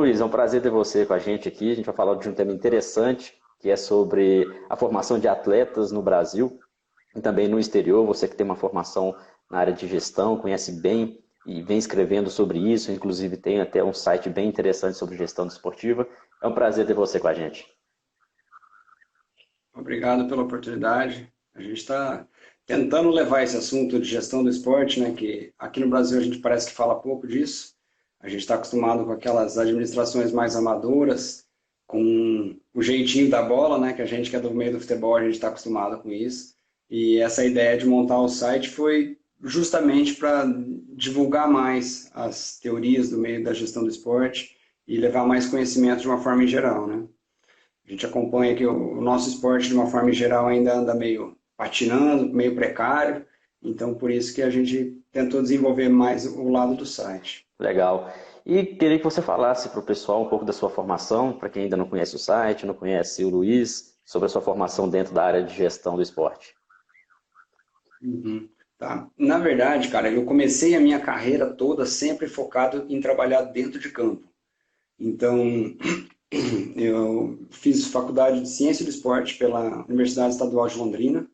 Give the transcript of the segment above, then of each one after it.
Luiz, é um prazer ter você com a gente aqui. A gente vai falar de um tema interessante, que é sobre a formação de atletas no Brasil e também no exterior. Você que tem uma formação na área de gestão, conhece bem e vem escrevendo sobre isso, inclusive tem até um site bem interessante sobre gestão desportiva. É um prazer ter você com a gente. Obrigado pela oportunidade. A gente está tentando levar esse assunto de gestão do esporte, né, que aqui no Brasil a gente parece que fala pouco disso. A gente está acostumado com aquelas administrações mais amadoras, com o jeitinho da bola, né, que a gente que é do meio do futebol, a gente está acostumado com isso. E essa ideia de montar o site foi justamente para divulgar mais as teorias do meio da gestão do esporte e levar mais conhecimento de uma forma em geral, né? A gente acompanha que o nosso esporte, de uma forma geral, ainda anda meio patinando, meio precário. Então, por isso que a gente tentou desenvolver mais o lado do site. Legal. E queria que você falasse para o pessoal um pouco da sua formação, para quem ainda não conhece o site, não conhece o Luiz, sobre a sua formação dentro da área de gestão do esporte. Uhum. Tá. Na verdade, cara, eu comecei a minha carreira toda sempre focado em trabalhar dentro de campo. Então, eu fiz faculdade de Ciência do Esporte pela Universidade Estadual de Londrina.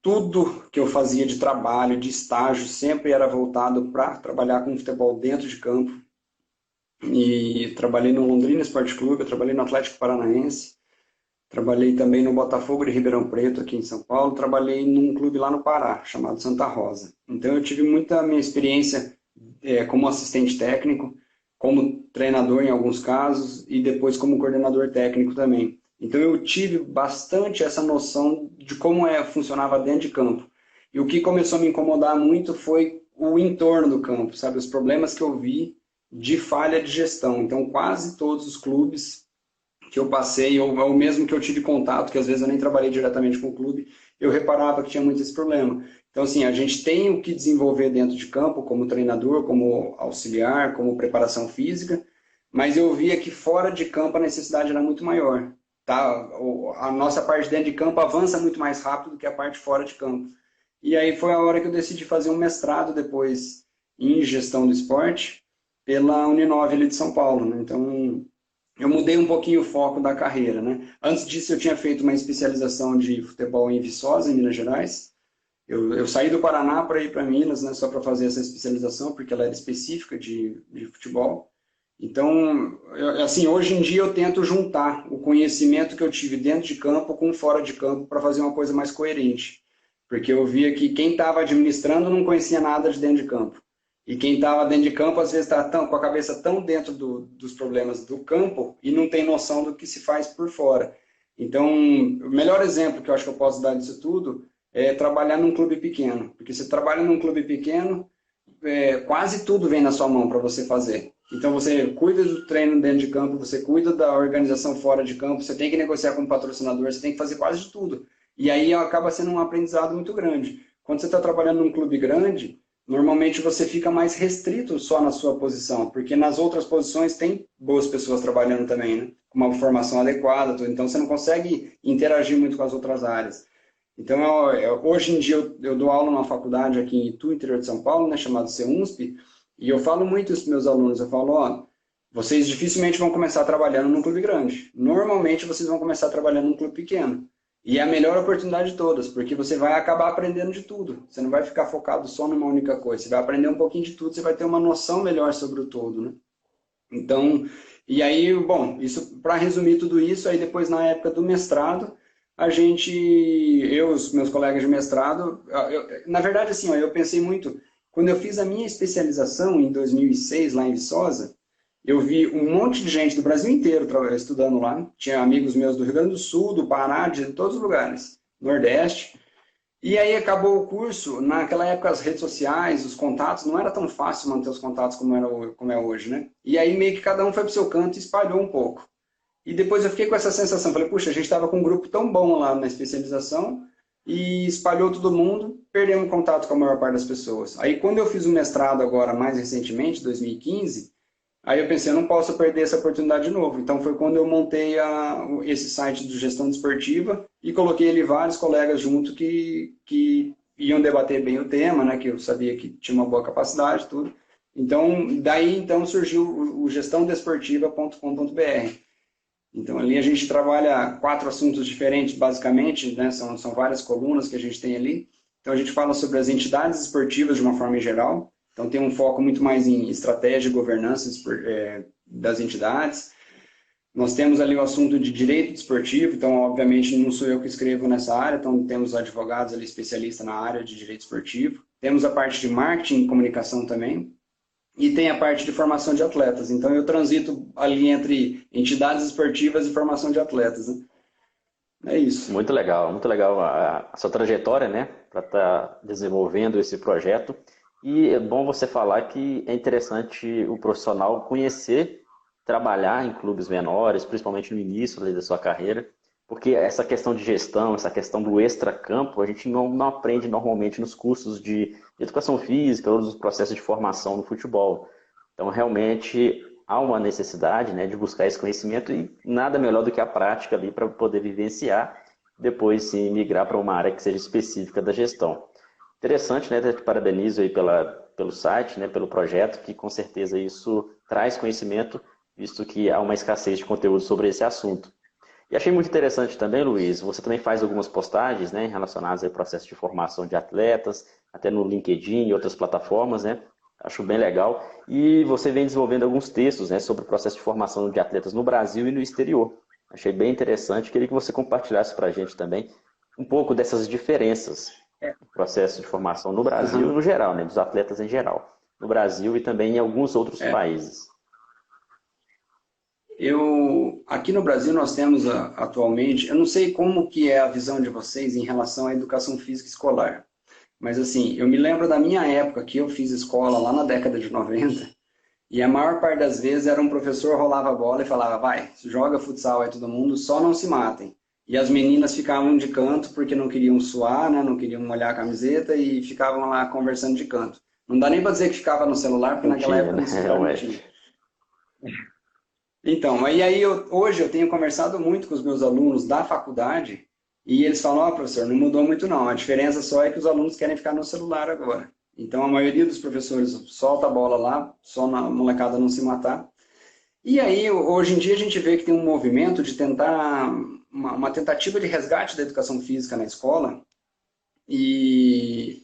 Tudo que eu fazia de trabalho, de estágio, sempre era voltado para trabalhar com futebol dentro de campo. E trabalhei no Londrina Esporte Clube, eu trabalhei no Atlético Paranaense, trabalhei também no Botafogo de Ribeirão Preto, aqui em São Paulo, trabalhei num clube lá no Pará, chamado Santa Rosa. Então eu tive muita minha experiência como assistente técnico, como treinador em alguns casos e depois como coordenador técnico também. Então eu tive bastante essa noção de como funcionava dentro de campo. E o que começou a me incomodar muito foi o entorno do campo, sabe? Os problemas que eu vi de falha de gestão. Então quase todos os clubes que eu passei, ou mesmo que eu tive contato, que às vezes eu nem trabalhei diretamente com o clube, eu reparava que tinha muito esse problema. Então, assim, a gente tem o que desenvolver dentro de campo, como treinador, como auxiliar, como preparação física, mas eu via que fora de campo a necessidade era muito maior. Tá? A nossa parte dentro de campo avança muito mais rápido do que a parte fora de campo. E aí foi a hora que eu decidi fazer um mestrado depois em gestão do esporte pela Uninove ali de São Paulo, né? Então, eu mudei um pouquinho o foco da carreira, né? Antes disso, eu tinha feito uma especialização de futebol em Viçosa, em Minas Gerais. Eu saí do Paraná para ir para Minas, né, só para fazer essa especialização, porque ela era específica de futebol. Então, assim, hoje em dia eu tento juntar o conhecimento que eu tive dentro de campo com fora de campo para fazer uma coisa mais coerente. Porque eu via que quem estava administrando não conhecia nada de dentro de campo. E quem estava dentro de campo, às vezes, está com a cabeça tão dentro dos problemas do campo e não tem noção do que se faz por fora. Então, o melhor exemplo que eu acho que eu posso dar disso tudo é trabalhar num clube pequeno. Porque você trabalha num clube pequeno, quase tudo vem na sua mão para você fazer. Então, você cuida do treino dentro de campo, você cuida da organização fora de campo, você tem que negociar com o patrocinador, você tem que fazer quase de tudo. E aí acaba sendo um aprendizado muito grande. Quando você está trabalhando num clube grande, normalmente você fica mais restrito só na sua posição, porque nas outras posições tem boas pessoas trabalhando também, né? Com uma formação adequada, tudo. Então você não consegue interagir muito com as outras áreas. Então, hoje em dia eu dou aula numa faculdade aqui em Itu, interior de São Paulo, né, chamada CEUNSP, e eu falo muito isso para meus alunos, eu falo, ó, vocês dificilmente vão começar trabalhando num clube grande. Normalmente vocês vão começar trabalhando num clube pequeno. E é a melhor oportunidade de todas, porque você vai acabar aprendendo de tudo. Você não vai ficar focado só numa única coisa. Você vai aprender um pouquinho de tudo, você vai ter uma noção melhor sobre o todo, né? Então, e aí, bom, isso para resumir tudo isso, aí depois na época do mestrado, eu, os meus colegas de mestrado, na verdade assim, ó, eu pensei muito, quando eu fiz a minha especialização em 2006 lá em Viçosa, eu vi um monte de gente do Brasil inteiro estudando lá. Tinha amigos meus do Rio Grande do Sul, do Pará, de todos os lugares, Nordeste. E aí acabou o curso, naquela época as redes sociais, os contatos, não era tão fácil manter os contatos como é hoje, né? E aí meio que cada um foi para o seu canto e espalhou um pouco. E depois eu fiquei com essa sensação, falei, puxa, a gente estava com um grupo tão bom lá na especialização e espalhou todo mundo, perdemos contato com a maior parte das pessoas. Aí quando eu fiz o mestrado agora, mais recentemente, 2015, aí eu pensei, eu não posso perder essa oportunidade de novo. Então foi quando eu montei esse site de gestão desportiva e coloquei ali vários colegas junto que iam debater bem o tema, né, que eu sabia que tinha uma boa capacidade, tudo. Então, daí então surgiu o gestãodesportiva.com.br. Então, ali a gente trabalha 4 assuntos diferentes, basicamente, né? São várias colunas que a gente tem ali. Então, a gente fala sobre as entidades esportivas de uma forma geral. Então, tem um foco muito mais em estratégia e governança das entidades. Nós temos ali o assunto de direito desportivo, então, obviamente, não sou eu que escrevo nessa área, então temos advogados ali especialistas na área de direito esportivo. Temos a parte de marketing e comunicação também, e tem a parte de formação de atletas. Então, eu transito ali entre entidades esportivas e formação de atletas, né? É isso. Muito legal a sua trajetória, né, para estar desenvolvendo esse projeto. E é bom você falar que é interessante o profissional conhecer, trabalhar em clubes menores, principalmente no início ali da sua carreira, porque essa questão de gestão, essa questão do extracampo, a gente não aprende normalmente nos cursos de educação física ou nos processos de formação no futebol. Então, realmente, há uma necessidade, né, de buscar esse conhecimento e nada melhor do que a prática ali para poder vivenciar, depois sim migrar para uma área que seja específica da gestão. Interessante, né? Te parabenizo aí pelo site, né, pelo projeto, que com certeza isso traz conhecimento, visto que há uma escassez de conteúdo sobre esse assunto. E achei muito interessante também, Luiz, você também faz algumas postagens, né, relacionadas ao processo de formação de atletas, até no LinkedIn e outras plataformas, né? Acho bem legal. E você vem desenvolvendo alguns textos, né, sobre o processo de formação de atletas no Brasil e no exterior. Achei bem interessante. Queria que você compartilhasse para a gente também um pouco dessas diferenças do processo de formação no Brasil e no geral, né, dos atletas em geral. No Brasil e também em alguns outros países. Aqui no Brasil nós temos atualmente, eu não sei como que é a visão de vocês em relação à educação física escolar, mas assim, eu me lembro da minha época que eu fiz escola lá na década de 90 e a maior parte das vezes era um professor rolava a bola e falava, vai, joga futsal aí todo mundo, só não se matem. E as meninas ficavam de canto porque não queriam suar, né, não queriam molhar a camiseta e ficavam lá conversando de canto. Não dá nem para dizer que ficava no celular, porque naquela época no celular não tinha. Então, e aí hoje eu tenho conversado muito com os meus alunos da faculdade e eles falam, ó, professor, não mudou muito não, a diferença só é que os alunos querem ficar no celular agora. Então a maioria dos professores solta a bola lá, só na molecada não se matar. E aí, hoje em dia a gente vê que tem um movimento de tentar, uma tentativa de resgate da educação física na escola e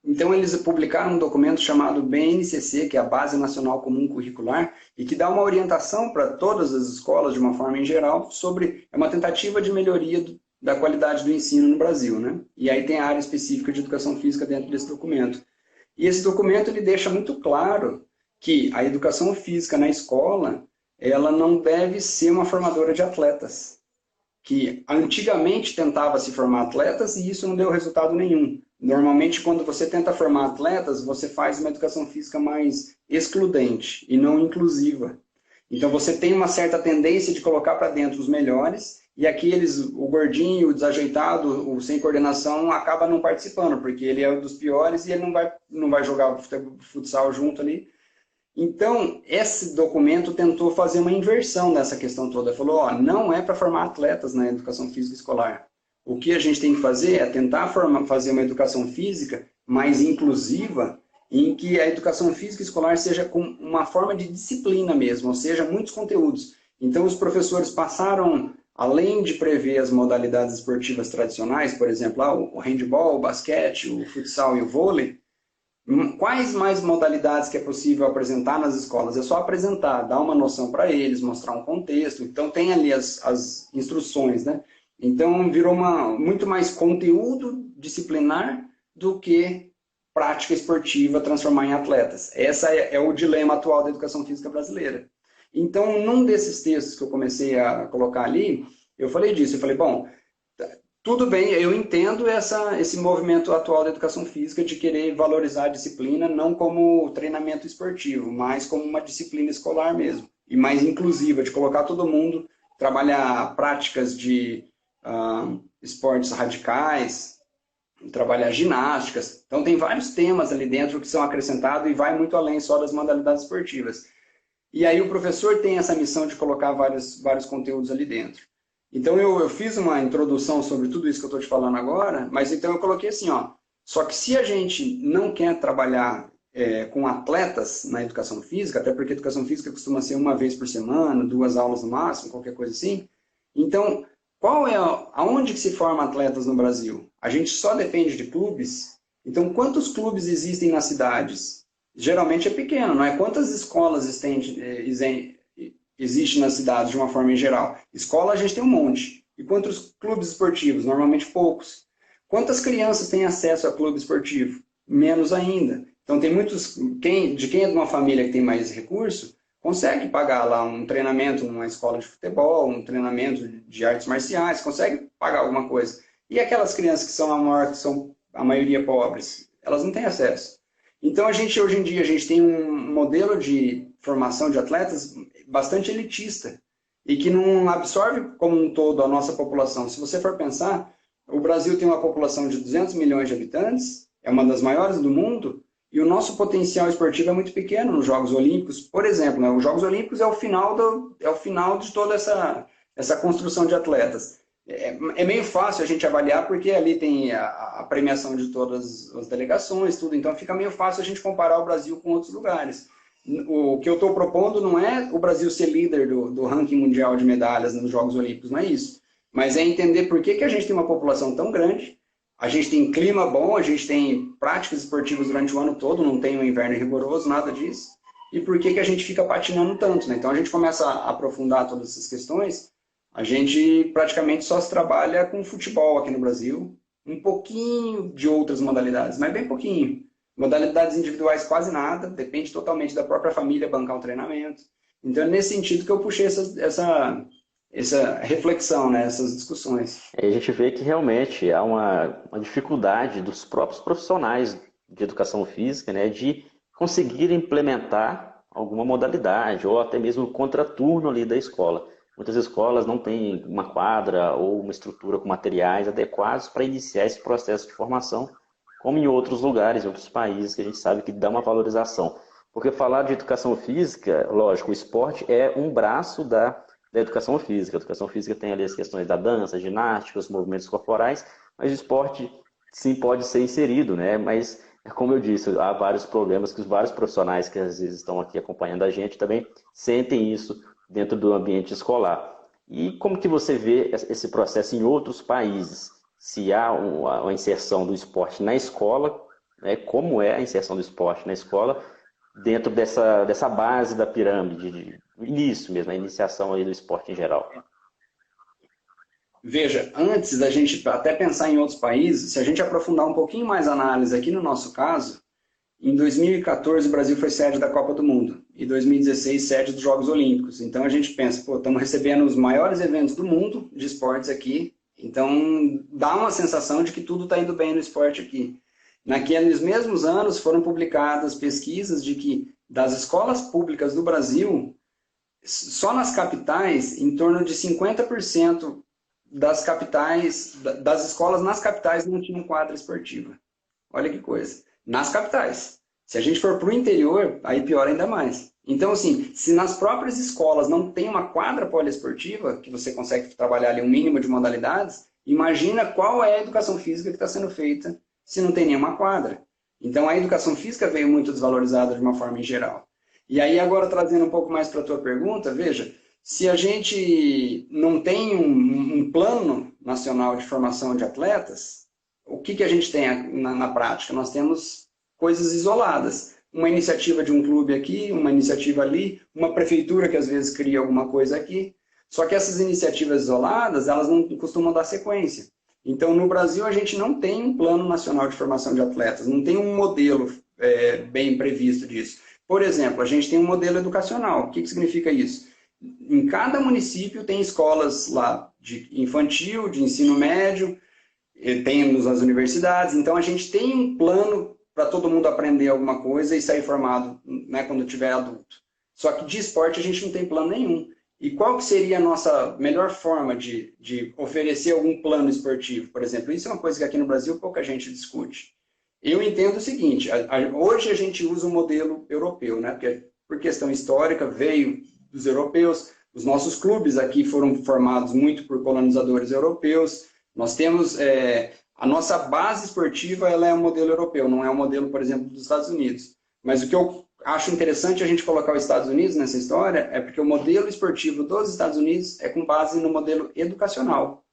então, eles publicaram um documento chamado BNCC, que é a Base Nacional Comum Curricular, e que dá uma orientação para todas as escolas, de uma forma em geral, sobre uma tentativa de melhoria da qualidade do ensino no Brasil, né? E aí tem a área específica de educação física dentro desse documento. E esse documento ele deixa muito claro que a educação física na escola, ela não deve ser uma formadora de atletas. Que antigamente tentava se formar atletas e isso não deu resultado nenhum. Normalmente, quando você tenta formar atletas, você faz uma educação física mais excludente e não inclusiva. Então, você tem uma certa tendência de colocar para dentro os melhores e aqueles, o gordinho, o desajeitado, o sem coordenação, acaba não participando, porque ele é um dos piores e ele não vai jogar futsal junto ali. Então, esse documento tentou fazer uma inversão nessa questão toda. Falou, ó, não é para formar atletas na educação física escolar. O que a gente tem que fazer é tentar fazer uma educação física mais inclusiva, em que a educação física escolar seja com uma forma de disciplina mesmo, ou seja, muitos conteúdos. Então, os professores passaram, além de prever as modalidades esportivas tradicionais, por exemplo, o handebol, o basquete, o futsal e o vôlei, quais mais modalidades que é possível apresentar nas escolas? É só apresentar, dar uma noção para eles, mostrar um contexto. Então, tem ali as instruções, né? Então, virou muito mais conteúdo disciplinar do que prática esportiva transformar em atletas. Esse é o dilema atual da educação física brasileira. Então, num desses textos que eu comecei a colocar ali, eu falei disso. Eu falei, bom, tudo bem, eu entendo esse movimento atual da educação física de querer valorizar a disciplina não como treinamento esportivo, mas como uma disciplina escolar mesmo. E mais inclusiva, de colocar todo mundo, trabalhar práticas de esportes radicais, trabalhar ginásticas. Então tem vários temas ali dentro que são acrescentados e vai muito além só das modalidades esportivas. E aí o professor tem essa missão de colocar vários conteúdos ali dentro. Então eu fiz uma introdução sobre tudo isso que eu estou te falando agora, mas então eu coloquei assim, ó, só que se a gente não quer trabalhar com atletas na educação física, até porque a educação física costuma ser uma vez por semana, 2 aulas no máximo, qualquer coisa assim. Então, aonde que se forma atletas no Brasil? A gente só depende de clubes. Então, quantos clubes existem nas cidades? Geralmente é pequeno, não é? Quantas escolas existem nas cidades de uma forma em geral? Escola a gente tem um monte. E quantos clubes esportivos? Normalmente poucos. Quantas crianças têm acesso a clube esportivo? Menos ainda. Então, tem muitos. Quem é de uma família que tem mais recurso, consegue pagar lá um treinamento numa escola de futebol, um treinamento de artes marciais, consegue pagar alguma coisa. E aquelas crianças que são a maioria pobres, elas não têm acesso. Então, hoje em dia, a gente tem um modelo de formação de atletas bastante elitista e que não absorve como um todo a nossa população. Se você for pensar, o Brasil tem uma população de 200 milhões de habitantes, é uma das maiores do mundo, e o nosso potencial esportivo é muito pequeno nos Jogos Olímpicos. Por exemplo, né, os Jogos Olímpicos é o final de toda essa construção de atletas. É meio fácil a gente avaliar, porque ali tem a premiação de todas as delegações, tudo. Então fica meio fácil a gente comparar o Brasil com outros lugares. O que eu estou propondo não é o Brasil ser líder do ranking mundial de medalhas nos Jogos Olímpicos, não é isso. Mas é entender por que a gente tem uma população tão grande, a gente tem clima bom, a gente tem práticas esportivas durante o ano todo, não tem um inverno rigoroso, nada disso, e por que a gente fica patinando tanto, né? Então a gente começa a aprofundar todas essas questões, a gente praticamente só se trabalha com futebol aqui no Brasil, um pouquinho de outras modalidades, mas bem pouquinho. Modalidades individuais quase nada, depende totalmente da própria família bancar um treinamento. Então é nesse sentido que eu puxei essa reflexão, né, essas discussões. A gente vê que realmente há uma dificuldade dos próprios profissionais de educação física, né, de conseguir implementar alguma modalidade ou até mesmo o contraturno ali da escola. Muitas escolas não têm uma quadra ou uma estrutura com materiais adequados para iniciar esse processo de formação, como em outros lugares, em outros países, que a gente sabe que dá uma valorização. Porque falar de educação física, lógico, o esporte é um braço da educação física. A educação física tem ali as questões da dança, ginástica, os movimentos corporais, mas o esporte sim pode ser inserido, né? Mas, como eu disse, há vários problemas que os vários profissionais que às vezes estão aqui acompanhando a gente também sentem isso dentro do ambiente escolar. E como que você vê esse processo em outros países? Se há uma inserção do esporte na escola, né? Como é a inserção do esporte na escola dentro dessa base da pirâmide, do início mesmo, a iniciação aí do esporte em geral? Veja, antes da gente até pensar em outros países, se a gente aprofundar um pouquinho mais a análise aqui no nosso caso, em 2014 o Brasil foi sede da Copa do Mundo e 2016 sede dos Jogos Olímpicos. Então a gente pensa, pô, estamos recebendo os maiores eventos do mundo de esportes aqui, então dá uma sensação de que tudo está indo bem no esporte aqui. Naqueles mesmos anos foram publicadas pesquisas de que das escolas públicas do Brasil, só nas capitais, em torno de 50% das escolas nas capitais não tinham quadra esportiva. Olha que coisa. Nas capitais. Se a gente for para o interior, aí piora ainda mais. Então, assim, se nas próprias escolas não tem uma quadra poliesportiva, que você consegue trabalhar ali um mínimo de modalidades, imagina qual é a educação física que está sendo feita se não tem nenhuma quadra. Então, a educação física veio muito desvalorizada de uma forma em geral. E aí, agora, trazendo um pouco mais para a tua pergunta, veja, se a gente não tem um plano nacional de formação de atletas, o que a gente tem na prática? Nós temos coisas isoladas. Uma iniciativa de um clube aqui, uma iniciativa ali, uma prefeitura que às vezes cria alguma coisa aqui. Só que essas iniciativas isoladas, elas não costumam dar sequência. Então, no Brasil, a gente não tem um plano nacional de formação de atletas, não tem um modelo bem previsto disso. Por exemplo, a gente tem um modelo educacional. O que significa isso? Em cada município tem escolas lá de infantil, de ensino médio, temos as universidades, então a gente tem um plano para todo mundo aprender alguma coisa e sair formado, né, quando tiver adulto. Só que de esporte a gente não tem plano nenhum. E qual que seria a nossa melhor forma de oferecer algum plano esportivo? Por exemplo, isso é uma coisa que aqui no Brasil pouca gente discute. Eu entendo o seguinte, hoje a gente usa o modelo europeu, né, porque por questão histórica veio dos europeus, os nossos clubes aqui foram formados muito por colonizadores europeus, nós temos, a nossa base esportiva ela é um modelo europeu, não é um modelo, por exemplo, dos Estados Unidos. Mas o que eu acho interessante a gente colocar os Estados Unidos nessa história é porque o modelo esportivo dos Estados Unidos é com base no modelo educacional.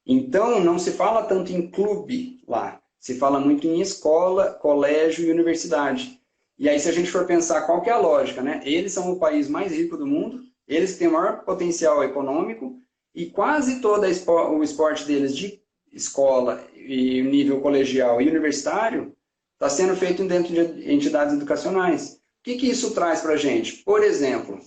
Então, não se fala tanto em clube lá, se fala muito em escola, colégio e universidade. E aí, se a gente for pensar qual que é a lógica, né? Eles são o país mais rico do mundo, eles têm o maior potencial econômico e quase todo o esporte deles de escola e nível colegial e universitário está sendo feito dentro de entidades educacionais. O que isso traz para a gente? Por exemplo,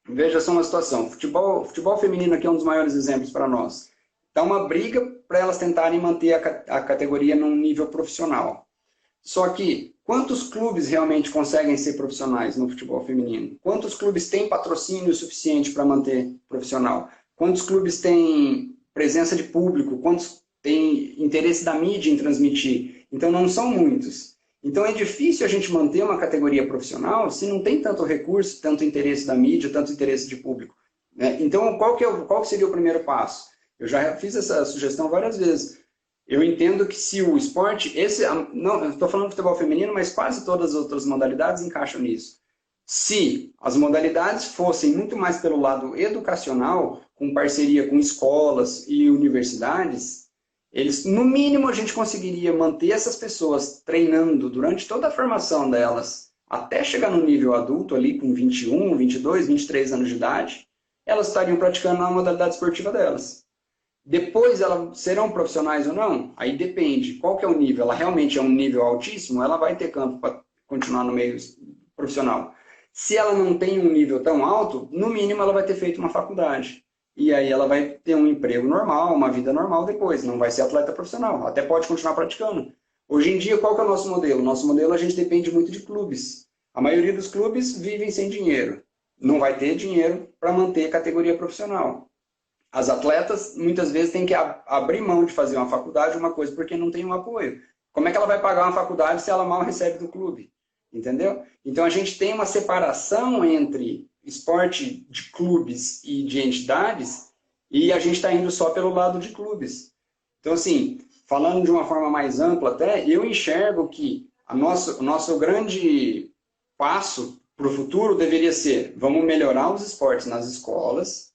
veja só uma situação, futebol feminino aqui é um dos maiores exemplos para nós. Está uma briga para elas tentarem manter a categoria num nível profissional. Só que, quantos clubes realmente conseguem ser profissionais no futebol feminino? Quantos clubes têm patrocínio suficiente para manter profissional? Quantos clubes têm presença de público? Quantos têm interesse da mídia em transmitir? Então, não são muitos. Então, é difícil a gente manter uma categoria profissional se não tem tanto recurso, tanto interesse da mídia, tanto interesse de público. Então, qual que seria o primeiro passo? Eu já fiz essa sugestão várias vezes. Eu entendo que se o esporte, não estou falando de futebol feminino, mas quase todas as outras modalidades encaixam nisso. Se as modalidades fossem muito mais pelo lado educacional, com parceria com escolas e universidades, no mínimo a gente conseguiria manter essas pessoas treinando durante toda a formação delas, até chegar no nível adulto ali com 21, 22, 23 anos de idade, elas estariam praticando a modalidade esportiva delas. Depois elas serão profissionais ou não? Aí depende. Qual que é o nível? Ela realmente é um nível altíssimo, ela vai ter campo para continuar no meio profissional. Se ela não tem um nível tão alto, no mínimo ela vai ter feito uma faculdade. E aí ela vai ter um emprego normal, uma vida normal depois. Não vai ser atleta profissional. Até pode continuar praticando. Hoje em dia, qual que é o nosso modelo? Nosso modelo, a gente depende muito de clubes. A maioria dos clubes vivem sem dinheiro. Não vai ter dinheiro para manter a categoria profissional. As atletas, muitas vezes, têm que abrir mão de fazer uma faculdade, uma coisa, porque não tem um apoio. Como é que ela vai pagar uma faculdade se ela mal recebe do clube? Entendeu? Então, a gente tem uma separação entre esporte de clubes e de entidades e a gente está indo só pelo lado de clubes. Então, assim, falando de uma forma mais ampla até, eu enxergo que o nosso grande passo para o futuro deveria ser, vamos melhorar os esportes nas escolas.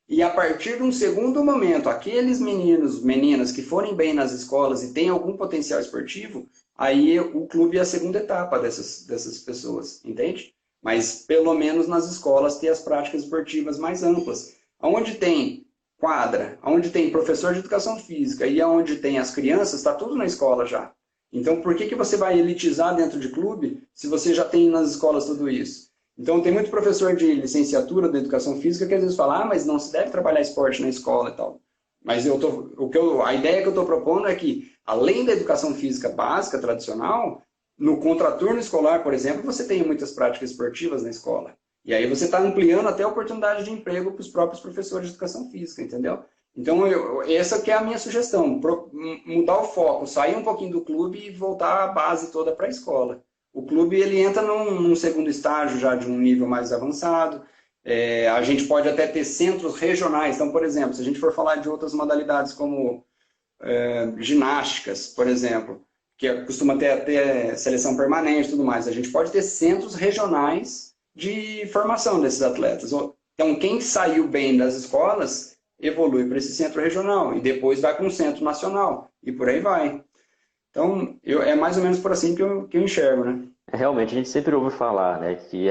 E a partir de um segundo momento, aqueles meninas que forem bem nas escolas e têm algum potencial esportivo, aí o clube é a segunda etapa dessas pessoas, entende? Mas pelo menos nas escolas ter as práticas esportivas mais amplas. Onde tem quadra, onde tem professor de educação física e onde tem as crianças, está tudo na escola já. Então por que você vai elitizar dentro de clube se você já tem nas escolas tudo isso? Então, tem muito professor de licenciatura da educação física que às vezes fala, mas não se deve trabalhar esporte na escola e tal. Mas a ideia que eu estou propondo é que, além da educação física básica, tradicional, no contraturno escolar, por exemplo, você tem muitas práticas esportivas na escola. E aí você está ampliando até a oportunidade de emprego para os próprios professores de educação física, entendeu? Então, essa que é a minha sugestão, mudar o foco, sair um pouquinho do clube e voltar a base toda para a escola. O clube ele entra num segundo estágio já de um nível mais avançado. A gente pode até ter centros regionais. Então, por exemplo, se a gente for falar de outras modalidades como ginásticas, por exemplo, que costuma ter seleção permanente e tudo mais, a gente pode ter centros regionais de formação desses atletas. Então, quem saiu bem das escolas evolui para esse centro regional e depois vai para um centro nacional e por aí vai. Então, é mais ou menos por assim que eu enxergo, né? Realmente, a gente sempre ouve falar, né, que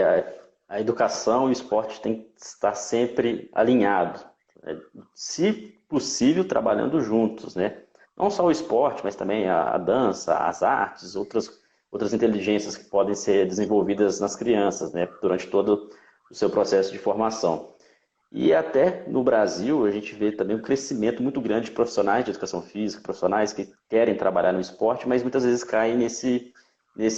a educação e o esporte tem que estar sempre alinhados, né? Se possível, trabalhando juntos, né? Não só o esporte, mas também a dança, as artes, outras inteligências que podem ser desenvolvidas nas crianças, né, durante todo o seu processo de formação. E até no Brasil, a gente vê também um crescimento muito grande de profissionais de educação física, profissionais que querem trabalhar no esporte, mas muitas vezes caem nesse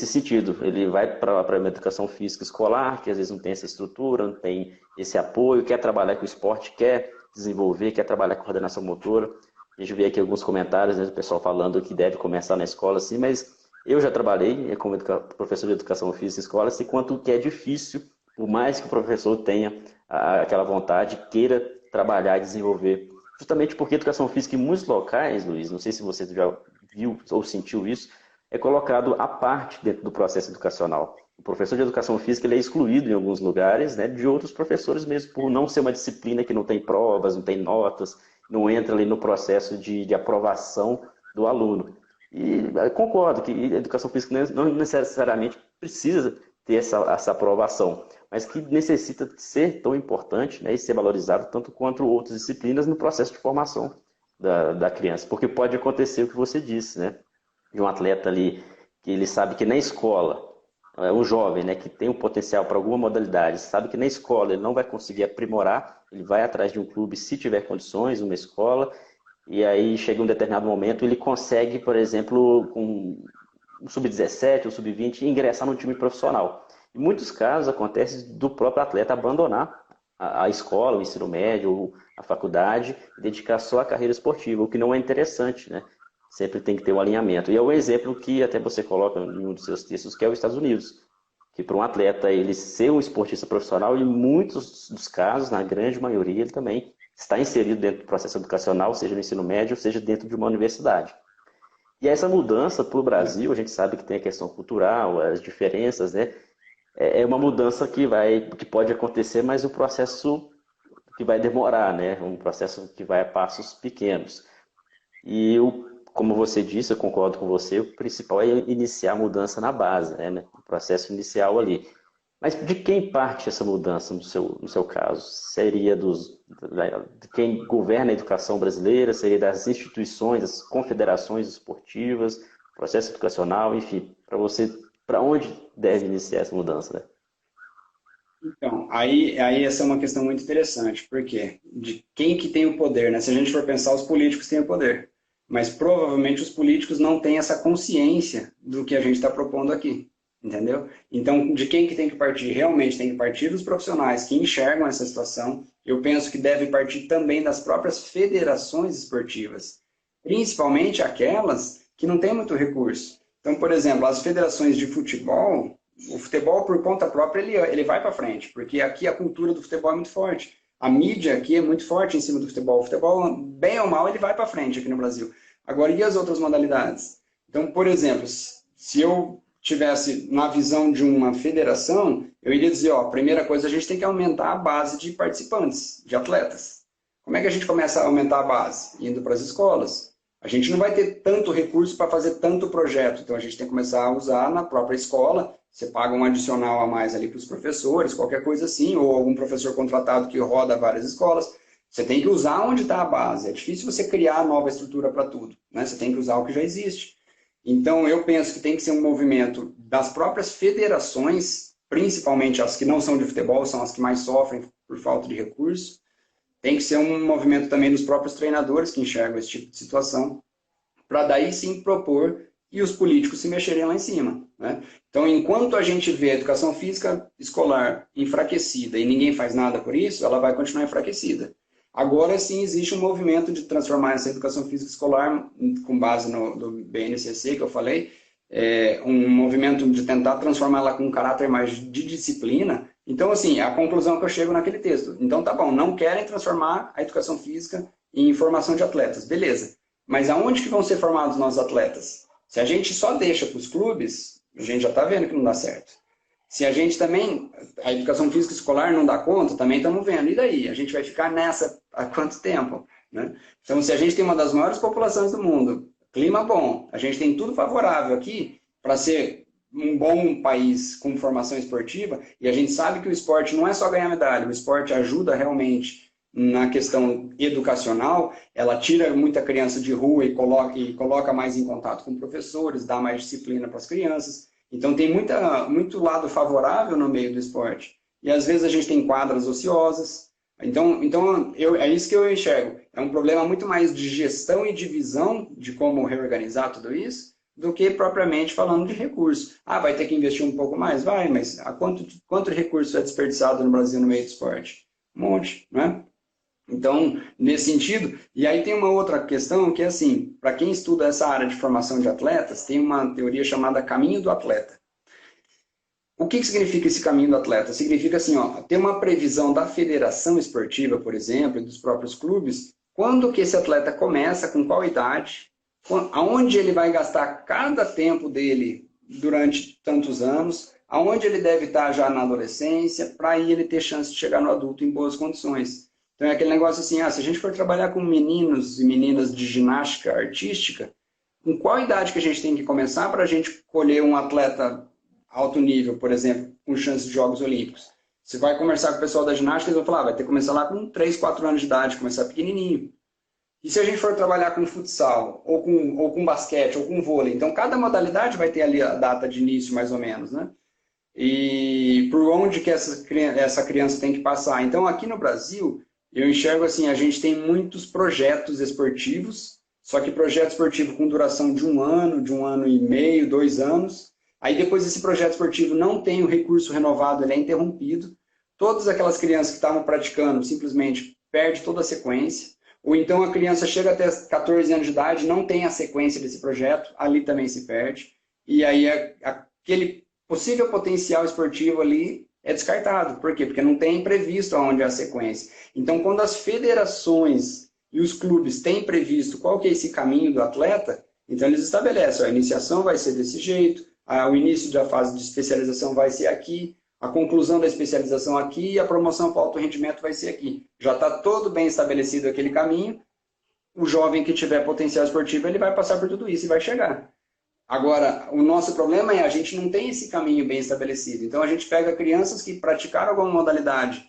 sentido. Ele vai para a educação física escolar, que às vezes não tem essa estrutura, não tem esse apoio, quer trabalhar com o esporte, quer desenvolver, quer trabalhar com coordenação motora. A gente vê aqui alguns comentários, né, do pessoal falando que deve começar na escola, assim, mas eu já trabalhei como professor de educação física em escola, sei quanto que é difícil, por mais que o professor tenha aquela vontade, queira trabalhar e desenvolver. Justamente porque a educação física em muitos locais, Luiz, não sei se você já viu ou sentiu isso, é colocado à parte dentro do processo educacional. O professor de educação física ele é excluído em alguns lugares, né, de outros professores mesmo, por não ser uma disciplina que não tem provas, não tem notas, não entra ali no processo de aprovação do aluno. E eu concordo que a educação física não necessariamente precisa ter essa aprovação, mas que necessita ser tão importante, né, e ser valorizado tanto quanto outras disciplinas no processo de formação da criança. Porque pode acontecer o que você disse, né, de um atleta ali que ele sabe que na escola, um jovem, né, que tem um potencial para alguma modalidade, sabe que na escola ele não vai conseguir aprimorar, ele vai atrás de um clube se tiver condições, uma escola, e aí chega um determinado momento, ele consegue, por exemplo, com um sub-17 ou sub-20, ingressar no time profissional. Em muitos casos acontece do próprio atleta abandonar a escola, o ensino médio, a faculdade, e dedicar só à carreira esportiva, o que não é interessante, né? Sempre tem que ter um alinhamento. E é um exemplo que até você coloca em um dos seus textos, que é os Estados Unidos, que para um atleta ele ser um esportista profissional, em muitos dos casos, na grande maioria, ele também está inserido dentro do processo educacional, seja no ensino médio, seja dentro de uma universidade. E essa mudança para o Brasil, a gente sabe que tem a questão cultural, as diferenças, né? É uma mudança que pode acontecer, mas o processo que vai demorar, né? Um processo que vai a passos pequenos. E como você disse, eu concordo com você, o principal é iniciar a mudança na base, né? O processo inicial ali. Mas de quem parte essa mudança no seu caso? Seria de quem governa a educação brasileira? Seria das instituições, das confederações esportivas, processo educacional, enfim, para você, para onde deve iniciar essa mudança, né? Então, aí essa é uma questão muito interessante, porque de quem que tem o poder, né? Se a gente for pensar, os políticos têm o poder, mas provavelmente os políticos não têm essa consciência do que a gente está propondo aqui, entendeu? Então, de quem que tem que partir? Realmente tem que partir dos profissionais que enxergam essa situação. Eu penso que deve partir também das próprias federações esportivas, principalmente aquelas que não têm muito recurso. Então, por exemplo, as federações de futebol, o futebol por conta própria ele vai para frente, porque aqui a cultura do futebol é muito forte. A mídia aqui é muito forte em cima do futebol. O futebol, bem ou mal, ele vai para frente aqui no Brasil. Agora, e as outras modalidades? Então, por exemplo, se eu tivesse na visão de uma federação, eu iria dizer, ó, a primeira coisa, a gente tem que aumentar a base de participantes, de atletas. Como é que a gente começa a aumentar a base? Indo para as escolas. A gente não vai ter tanto recurso para fazer tanto projeto, então a gente tem que começar a usar na própria escola. Você paga um adicional a mais ali para os professores, qualquer coisa assim, ou algum professor contratado que roda várias escolas. Você tem que usar onde está a base. É difícil você criar nova estrutura para tudo, né? Você tem que usar o que já existe. Então, eu penso que tem que ser um movimento das próprias federações, principalmente as que não são de futebol, são as que mais sofrem por falta de recursos. Tem que ser um movimento também dos próprios treinadores que enxergam esse tipo de situação, para daí sim propor e os políticos se mexerem lá em cima, né? Então, enquanto a gente vê a educação física escolar enfraquecida e ninguém faz nada por isso, ela vai continuar enfraquecida. Agora sim existe um movimento de transformar essa educação física escolar, com base no BNCC que eu falei, um movimento de tentar transformá-la com um caráter mais de disciplina. Então, assim, a conclusão que eu chego naquele texto. Então, tá bom, não querem transformar a educação física em formação de atletas, beleza. Mas aonde que vão ser formados nossos atletas? Se a gente só deixa para os clubes, a gente já está vendo que não dá certo. Se a gente também, a educação física escolar não dá conta, também estamos vendo. E daí? A gente vai ficar nessa há quanto tempo? Né? Então, se a gente tem uma das maiores populações do mundo, clima bom, a gente tem tudo favorável aqui para ser um bom país com formação esportiva, e a gente sabe que o esporte não é só ganhar medalha, o esporte ajuda realmente na questão educacional, ela tira muita criança de rua e coloca mais em contato com professores, dá mais disciplina para as crianças. Então tem muito lado favorável no meio do esporte. E às vezes a gente tem quadras ociosas. Então é isso que eu enxergo. É um problema muito mais de gestão e de visão de como reorganizar tudo isso, do que propriamente falando de recurso. Ah, vai ter que investir um pouco mais? Vai, mas quanto recurso é desperdiçado no Brasil no meio do esporte? Um monte, né? Então, nesse sentido, e aí tem uma outra questão que é assim, para quem estuda essa área de formação de atletas, tem uma teoria chamada caminho do atleta. O que significa esse caminho do atleta? Significa assim, ó, ter uma previsão da federação esportiva, por exemplo, e dos próprios clubes, quando que esse atleta começa, com qual idade, aonde ele vai gastar cada tempo dele durante tantos anos, aonde ele deve estar já na adolescência, para aí ele ter chance de chegar no adulto em boas condições. Então é aquele negócio assim, se a gente for trabalhar com meninos e meninas de ginástica artística, com qual idade que a gente tem que começar para a gente colher um atleta alto nível, por exemplo, com chance de Jogos Olímpicos? Você vai conversar com o pessoal da ginástica, eles vão falar, vai ter que começar lá com 3, 4 anos de idade, começar pequenininho. E se a gente for trabalhar com futsal, ou com basquete, ou com vôlei, então cada modalidade vai ter ali a data de início, mais ou menos, né? E por onde que essa criança tem que passar. Então, aqui no Brasil, eu enxergo assim, a gente tem muitos projetos esportivos, só que projeto esportivo com duração de 1 ano e meio, 2 anos. Aí depois esse projeto esportivo não tem o recurso renovado, ele é interrompido. Todas aquelas crianças que estavam praticando simplesmente perdem toda a sequência. Ou então a criança chega até 14 anos de idade, não tem a sequência desse projeto, ali também se perde. E aí aquele possível potencial esportivo ali é descartado. Por quê? Porque não tem previsto aonde é a sequência. Então, quando as federações e os clubes têm previsto qual que é esse caminho do atleta, então eles estabelecem, a iniciação vai ser desse jeito, o início da fase de especialização vai ser aqui, a conclusão da especialização aqui e a promoção para o alto rendimento vai ser aqui. Já está todo bem estabelecido aquele caminho, o jovem que tiver potencial esportivo, ele vai passar por tudo isso e vai chegar. Agora, o nosso problema é a gente não tem esse caminho bem estabelecido. Então, a gente pega crianças que praticaram alguma modalidade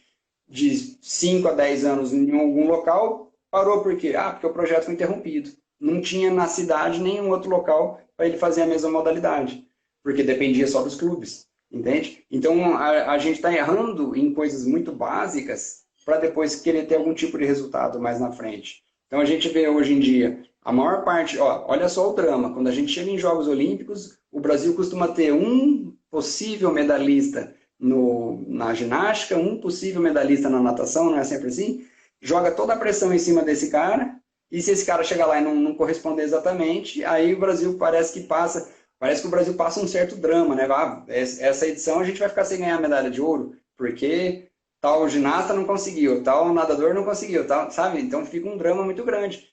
de 5 a 10 anos em algum local, parou por quê? Porque o projeto foi interrompido. Não tinha na cidade nenhum outro local para ele fazer a mesma modalidade, porque dependia só dos clubes, entende? Então, a gente está errando em coisas muito básicas para depois querer ter algum tipo de resultado mais na frente. Então, a gente vê hoje em dia, a maior parte, olha só o drama, quando a gente chega em Jogos Olímpicos, o Brasil costuma ter um possível medalhista na ginástica, um possível medalhista na natação, não é sempre assim? Joga toda a pressão em cima desse cara, e se esse cara chegar lá e não corresponder exatamente, aí o Brasil parece que o Brasil passa um certo drama, né? Essa edição a gente vai ficar sem ganhar a medalha de ouro, porque tal ginasta não conseguiu, tal nadador não conseguiu, tal, sabe? Então fica um drama muito grande.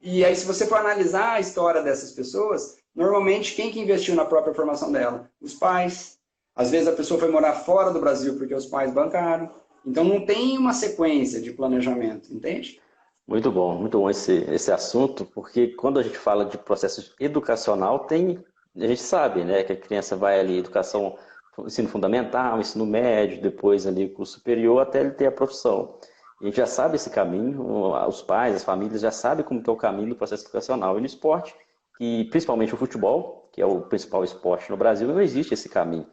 E aí, se você for analisar a história dessas pessoas, normalmente quem que investiu na própria formação dela? Os pais. Às vezes a pessoa foi morar fora do Brasil porque os pais bancaram. Então não tem uma sequência de planejamento, entende? Muito bom esse assunto, porque quando a gente fala de processo educacional, a gente sabe, né, que a criança vai ali, educação, ensino fundamental, ensino médio, depois ali curso superior, até ele ter a profissão. A gente já sabe esse caminho, os pais, as famílias já sabem como que é o caminho do processo educacional. E no esporte, e principalmente o futebol, que é o principal esporte no Brasil, não existe esse caminho.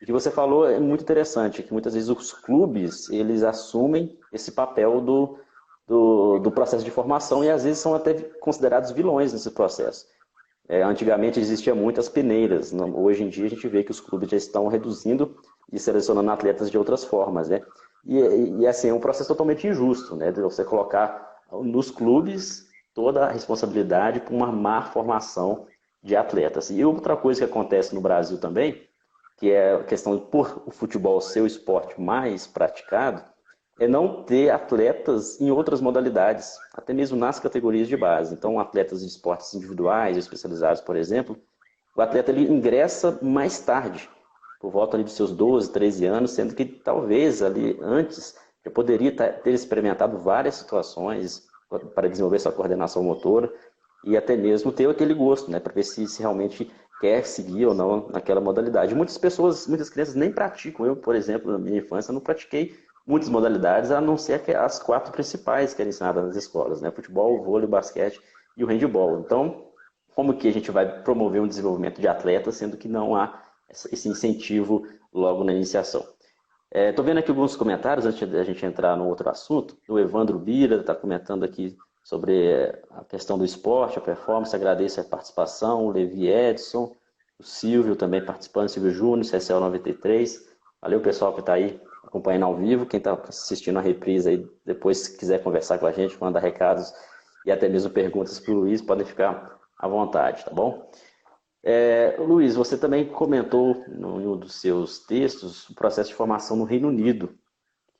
O que você falou é muito interessante, que muitas vezes os clubes, eles assumem esse papel do processo de formação e às vezes são até considerados vilões nesse processo. Antigamente existiam muitas peneiras, hoje em dia a gente vê que os clubes já estão reduzindo e selecionando atletas de outras formas, né? E assim, é um processo totalmente injusto, né? De você colocar nos clubes toda a responsabilidade por uma má formação de atletas. E outra coisa que acontece no Brasil também, que é a questão de por o futebol ser o esporte mais praticado, é não ter atletas em outras modalidades, até mesmo nas categorias de base. Então, atletas de esportes individuais, especializados, por exemplo, o atleta ele ingressa mais tarde, por volta ali dos seus 12, 13 anos, sendo que talvez ali antes já poderia ter experimentado várias situações para desenvolver sua coordenação motora e até mesmo ter aquele gosto, né, para ver se realmente quer seguir ou não naquela modalidade. Muitas crianças nem praticam. Eu, por exemplo, na minha infância, não pratiquei muitas modalidades, a não ser as 4 principais que eram ensinadas nas escolas, né? Futebol, vôlei, basquete e o handebol. Então, como que a gente vai promover um desenvolvimento de atletas, sendo que não há esse incentivo logo na iniciação? Estou vendo aqui alguns comentários, antes da gente entrar no outro assunto. O Evandro Bira está comentando aqui sobre a questão do esporte, a performance, agradeço a participação, o Levi Edson, o Silvio também participando, Silvio Júnior, CSL 93. Valeu, pessoal que está aí acompanhando ao vivo, quem está assistindo a reprise aí, depois se quiser conversar com a gente, mandar recados e até mesmo perguntas para o Luiz, podem ficar à vontade, tá bom? Luiz, você também comentou em um dos seus textos o processo de formação no Reino Unido,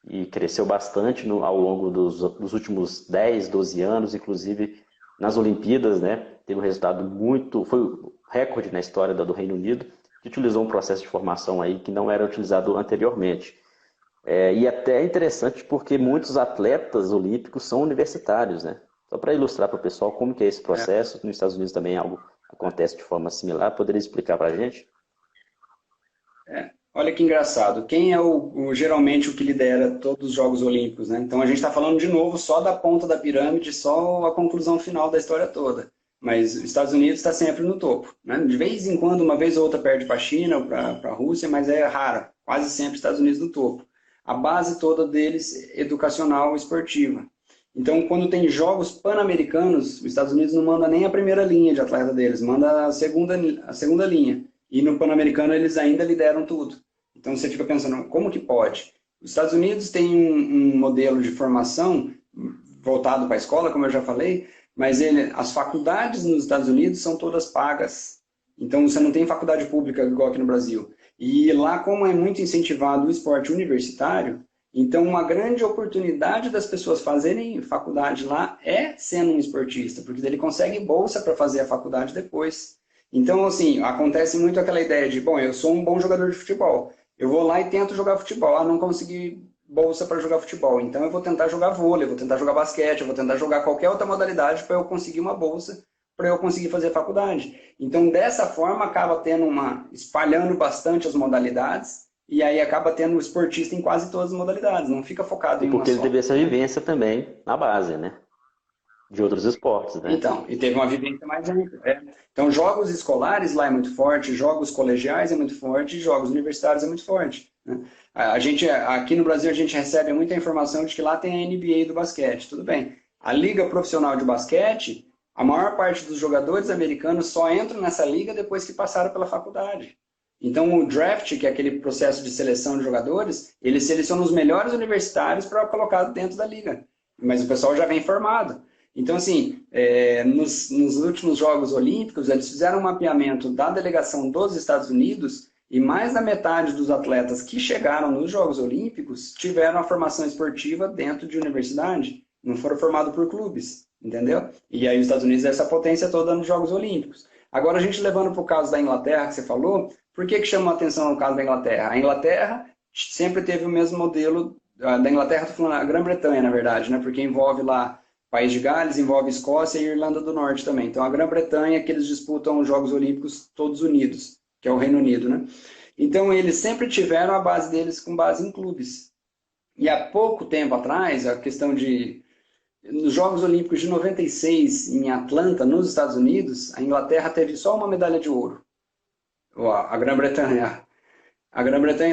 e cresceu bastante ao longo dos últimos 10, 12 anos, inclusive nas Olimpíadas, né? Teve um resultado foi recorde na história do Reino Unido, que utilizou um processo de formação aí que não era utilizado anteriormente. E até é interessante porque muitos atletas olímpicos são universitários, né? Só para ilustrar para o pessoal como que é esse processo, nos Estados Unidos também algo acontece de forma similar, poderia explicar para a gente? Olha que engraçado. Quem é geralmente o que lidera todos os Jogos Olímpicos, né? Então a gente está falando de novo só da ponta da pirâmide, só a conclusão final da história toda. Mas os Estados Unidos está sempre no topo, né? De vez em quando, uma vez ou outra perde para a China ou para a Rússia, mas é rara. Quase sempre Estados Unidos no topo. A base toda deles é educacional e esportiva. Então, quando tem jogos pan-americanos, os Estados Unidos não manda nem a primeira linha de atleta deles, manda a segunda linha. E no Pan-Americano eles ainda lideram tudo. Então você fica pensando, como que pode? Os Estados Unidos têm um modelo de formação voltado para a escola, como eu já falei, mas as faculdades nos Estados Unidos são todas pagas. Então você não tem faculdade pública igual aqui no Brasil. E lá, como é muito incentivado o esporte universitário, então uma grande oportunidade das pessoas fazerem faculdade lá é sendo um esportista, porque ele consegue bolsa para fazer a faculdade depois. Então, assim, acontece muito aquela ideia de, bom, eu sou um bom jogador de futebol, eu vou lá e tento jogar futebol, não consegui bolsa para jogar futebol, então eu vou tentar jogar vôlei, eu vou tentar jogar basquete, eu vou tentar jogar qualquer outra modalidade para eu conseguir uma bolsa, para eu conseguir fazer faculdade. Então, dessa forma, acaba tendo espalhando bastante as modalidades, e aí acaba tendo o esportista em quase todas as modalidades, não fica focado em uma só. Porque ele teve essa vivência também na base, né? De outros esportes, né? Então, e teve uma vivência mais ampla. Então, jogos escolares lá é muito forte, jogos colegiais é muito forte, jogos universitários é muito forte. Né? Aqui no Brasil, a gente recebe muita informação de que lá tem a NBA do basquete. Tudo bem. A liga profissional de basquete, a maior parte dos jogadores americanos só entram nessa liga depois que passaram pela faculdade. Então, o draft, que é aquele processo de seleção de jogadores, ele seleciona os melhores universitários para colocar dentro da liga. Mas o pessoal já vem formado. Então, assim, nos últimos Jogos Olímpicos, eles fizeram um mapeamento da delegação dos Estados Unidos e mais da metade dos atletas que chegaram nos Jogos Olímpicos tiveram a formação esportiva dentro de universidade, não foram formados por clubes, entendeu? E aí os Estados Unidos é essa potência toda nos Jogos Olímpicos. Agora, a gente levando para o caso da Inglaterra, que você falou, por que chama a atenção no caso da Inglaterra? A Inglaterra sempre teve o mesmo modelo, da Inglaterra, estou falando a Grã-Bretanha, na verdade, né? Porque envolve lá País de Gales, envolve Escócia e Irlanda do Norte também. Então, a Grã-Bretanha é que eles disputam os Jogos Olímpicos todos unidos, que é o Reino Unido, né? Então, eles sempre tiveram a base deles com base em clubes. E há pouco tempo atrás, a questão nos Jogos Olímpicos de 96, em Atlanta, nos Estados Unidos, a Inglaterra teve só uma medalha de ouro. A Grã-Bretanha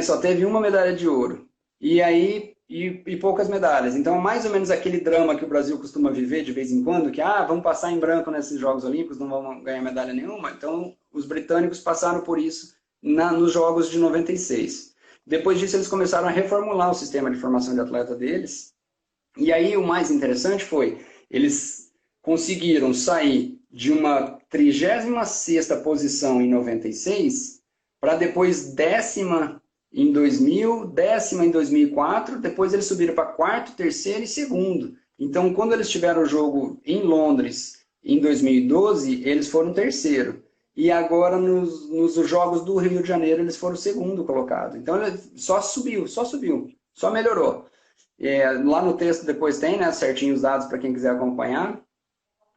só teve uma medalha de ouro. E poucas medalhas. Então, mais ou menos aquele drama que o Brasil costuma viver de vez em quando, que vamos passar em branco nesses Jogos Olímpicos, não vamos ganhar medalha nenhuma. Então, os britânicos passaram por isso nos Jogos de 96. Depois disso, eles começaram a reformular o sistema de formação de atleta deles. E aí, o mais interessante foi, eles conseguiram sair de uma 36ª posição em 96 para depois 10ª em 2000, 10ª em 2004, depois eles subiram para 4º, 3º e 2º. Então, quando eles tiveram o jogo em Londres, em 2012, eles foram 3º. E agora, nos Jogos do Rio de Janeiro, eles foram 2º colocado. Então, ele só subiu, só melhorou. Lá no texto depois tem, né, certinho os dados para quem quiser acompanhar.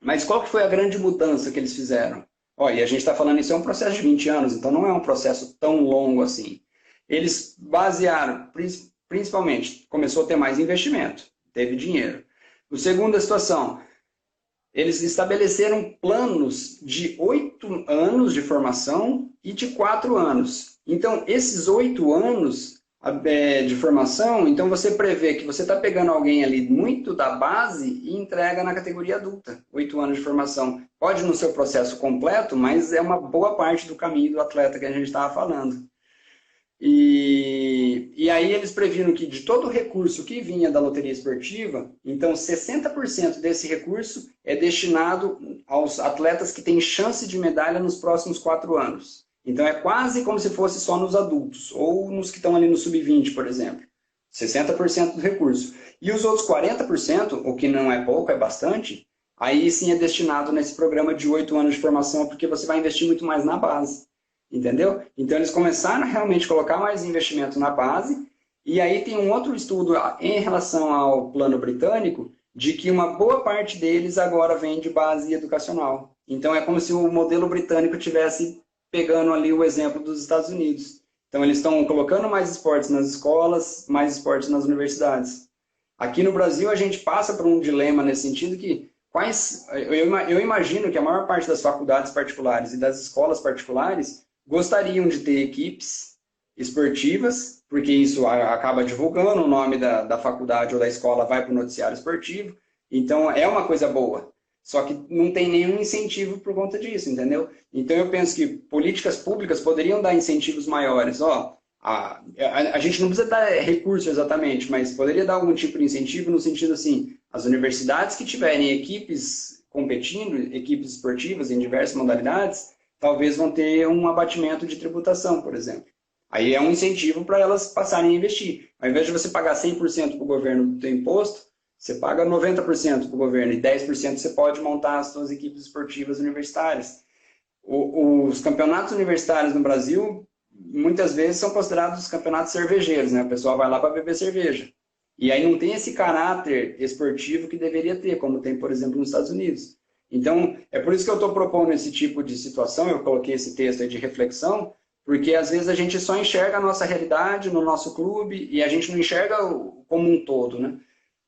Mas qual que foi a grande mudança que eles fizeram? E a gente está falando, isso é um processo de 20 anos, então não é um processo tão longo assim. Eles basearam, principalmente, começou a ter mais investimento, teve dinheiro. A segunda situação, eles estabeleceram planos de 8 anos de formação e de 4 anos. Então, esses 8 anos de formação, então você prevê que você está pegando alguém ali muito da base e entrega na categoria adulta. 8 anos de formação. Pode não ser o processo completo, mas é uma boa parte do caminho do atleta que a gente estava falando. E aí eles previram que de todo o recurso que vinha da loteria esportiva, então 60% desse recurso é destinado aos atletas que têm chance de medalha nos próximos 4 anos. Então é quase como se fosse só nos adultos, ou nos que estão ali no sub-20, por exemplo. 60% do recurso. E os outros 40%, o que não é pouco, é bastante, aí sim é destinado nesse programa de 8 anos de formação, porque você vai investir muito mais na base. entendeu? Então eles começaram a realmente colocar mais investimento na base, e aí tem um outro estudo em relação ao plano britânico, de que uma boa parte deles agora vem de base educacional. Então é como se o modelo britânico tivesse pegando ali o exemplo dos Estados Unidos. Então eles estão colocando mais esportes nas escolas, mais esportes nas universidades. Aqui no Brasil a gente passa por um dilema nesse sentido que eu imagino que a maior parte das faculdades particulares e das escolas particulares gostariam de ter equipes esportivas, porque isso acaba divulgando o nome da faculdade ou da escola, vai para o noticiário esportivo, então é uma coisa boa. Só que não tem nenhum incentivo por conta disso, entendeu? Então eu penso que políticas públicas poderiam dar incentivos maiores. Ó, a gente não precisa dar recurso exatamente, mas poderia dar algum tipo de incentivo no sentido assim, as universidades que tiverem equipes competindo, equipes esportivas em diversas modalidades, talvez vão ter um abatimento de tributação, por exemplo. Aí é um incentivo para elas passarem a investir. Ao invés de você pagar 100% para o governo do seu imposto, você paga 90% para o governo e 10% você pode montar as suas equipes esportivas universitárias. Os campeonatos universitários no Brasil, muitas vezes, são considerados campeonatos cervejeiros, né? O pessoal vai lá para beber cerveja. E aí não tem esse caráter esportivo que deveria ter, como tem, por exemplo, nos Estados Unidos. Então, é por isso que eu estou propondo esse tipo de situação, eu coloquei esse texto aí de reflexão, porque às vezes a gente só enxerga a nossa realidade no nosso clube e a gente não enxerga como um todo, né?